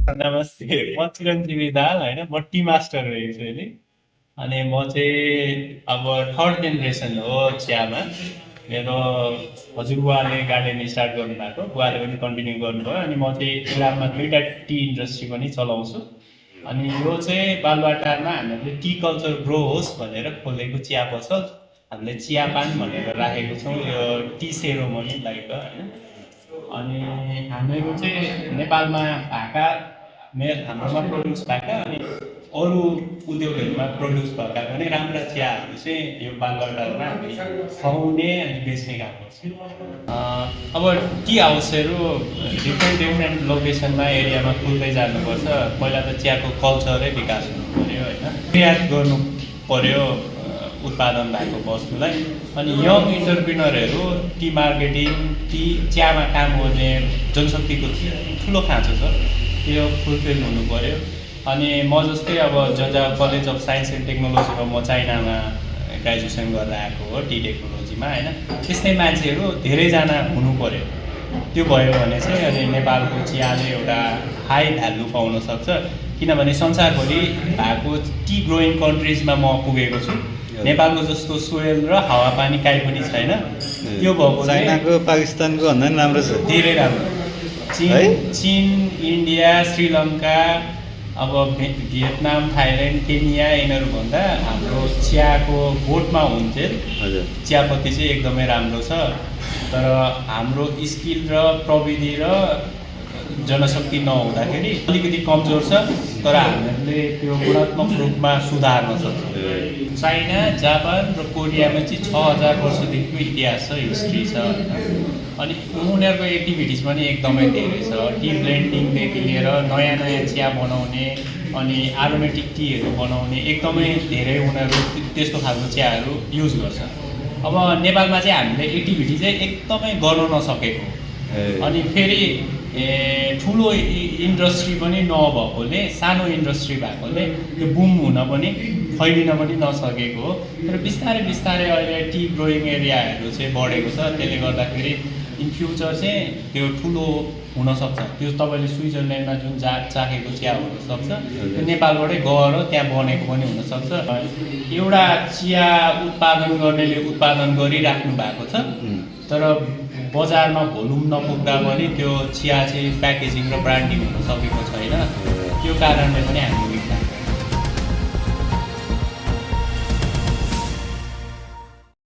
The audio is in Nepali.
नमस्ते, म चिरञ्जीवी दाल होइन, म टी मास्टर रहेछु अहिले। अनि म चाहिँ अब थर्ड जेनेरेसन हो चियामा। मेरो हजुरबुवाले गार्डन स्टार्ट गर्नुभएको, बुवाले पनि कन्टिन्यू गर्नुभयो। अनि म चाहिँ इलाममा दुईवटा टी इन्डस्ट्री पनि चलाउँछु। अनि यो चाहिँ बालुवाटारमा हामीले टी कल्चर ग्रो होस् भनेर खोलेको चिया पसल। हामीले चियापान भनेर राखेको छौँ, यो टी सेरोमनी लाइक होइन। अनि हामीहरू चाहिँ नेपालमा भएका हाम्रोमा प्रड्युस भएका अनि अरू उद्योगहरूमा प्रड्युस भएका पनि राम्रा चियाहरू चाहिँ यो बालुवाटारमा हामी खुवाउने अनि बेच्ने काम गर्छौँ। अब टी हाउसहरू डिफ्रेन्ट डिफ्रेन्ट लोकेसनमा एरियामा खुल्दै जानुपर्छ। पहिला त चियाको कल्चरै विकास हुनु पऱ्यो होइन, निर्यात गर्नु पऱ्यो उत्पादन भएको वस्तुलाई। अनि यङ इन्टरप्रिनरहरू टी मार्केटिङ, टी चियामा काम गर्ने जनशक्तिको ठुलो खाँचो छ, त्यो फुलफिल हुनु पऱ्यो। अनि म जस्तै अब कलेज अफ साइन्स एन्ड टेक्नोलोजीमा म चाइनामा ग्रेजुएसन गरेर आएको हो टी टेक्नोलोजीमा होइन। त्यस्तै मान्छेहरू धेरैजना हुनु पऱ्यो। त्यो भयो भने चाहिँ अनि नेपालको चियाले एउटा हाई भ्यालु पाउन सक्छ। किनभने संसारभरि भएको टी ग्रोइङ कन्ट्रिजमा म पुगेको छु। नेपालको जस्तो सोयल र हावापानी काहीँ पनि छैन। त्यो भएको चाइनाको पाकिस्तानको भन्दा पनि राम्रो छ, धेरै राम्रो। चीन, इन्डिया, श्रीलङ्का, अब भियतनाम, थाइल्यान्ड, केनिया यिनीहरूभन्दा हाम्रो चियाको बोटमा हुन्थ्यो। चियापत्ती चाहिँ एकदमै राम्रो छ, तर हाम्रो स्किल र प्रविधि र जनशक्ति नहुँदाखेरि अलिकति कमजोर छ। तर हामीहरूले त्यो गुणात्मक रूपमा सुधार्न सक्छौँ। चाइना, जापान र कोरियामा चाहिँ 6000 वर्षदेखिको इतिहास छ, हिस्ट्री छ होइन। अनि उनीहरूको एक्टिभिटिज पनि एकदमै धेरै छ। टी ब्लेन्डिङदेखि लिएर नयाँ नयाँ चिया बनाउने अनि एरोमेटिक टीहरू बनाउने एकदमै धेरै उनीहरू त्यस्तो खालको चियाहरू युज गर्छ। अब नेपालमा चाहिँ हामीले एक्टिभिटी चाहिँ एकदमै गर्न नसकेको, अनि फेरि ठुलो इन्डस्ट्री पनि नभएकोले, सानो इन्डस्ट्री भएकोले त्यो बुम हुन पनि फैलिन पनि नसकेको हो। तर बिस्तारै बिस्तारै अहिले टी ग्रोइङ एरियाहरू चाहिँ बढेको छ। त्यसले गर्दाखेरि इन फ्युचर चाहिँ त्यो ठुलो हुनसक्छ। त्यो तपाईँले स्विजरल्यान्डमा जुन चाखेको चिया हुनसक्छ, त्यो नेपालबाटै गएर त्यहाँ बनेको पनि हुनसक्छ। एउटा चिया उत्पादन गर्नेले उत्पादन गरिराख्नु भएको छ, तर बजारमा भोल्युम नपुग्दा पनि त्यो चिया चाहिँ प्याकेजिङ र ब्रान्डिङ हुन सकेको छैन। त्यो कारणले पनि हामी